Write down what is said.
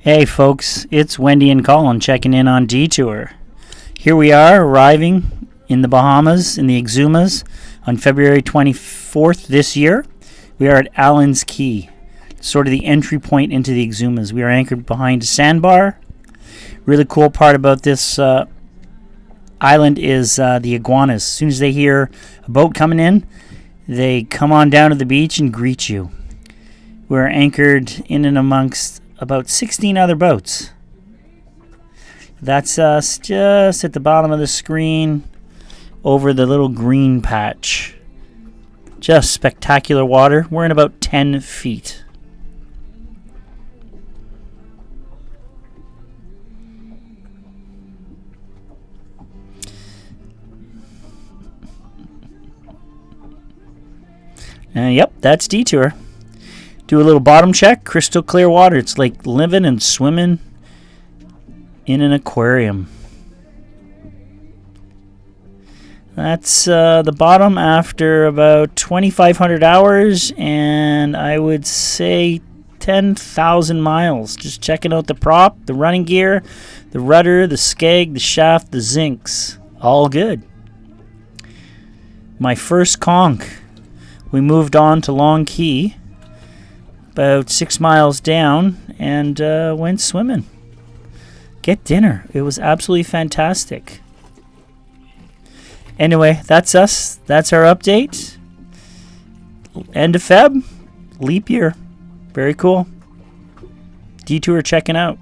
Hey folks, it's Wendy and Colin checking in on DeTour. Here we are arriving in the Bahamas, in the Exumas, on February 24th this year. We are at Allen's Key, sort of the entry point into the Exumas. We are anchored behind a sandbar. Really cool part about this island is the iguanas. As soon as they hear a boat coming in, they come on down to the beach and greet you. We're anchored in and amongst about 16 other boats. That's us just at the bottom of the screen over the little green patch. Just spectacular water. We're in about 10 feet. Yep, that's DeTour. Do a little bottom check. Crystal clear water. It's like living and swimming in an aquarium. That's the bottom after about 2,500 hours and I would say 10,000 miles. Just checking out the prop, the running gear, the rudder, the skeg, the shaft, the zincs. All good. My first conch. We moved on to Long Key, about 6 miles down, and went swimming. Get dinner. It was absolutely fantastic. Anyway, that's us. That's our update. End of Feb. Leap year. Very cool. DeTour checking out.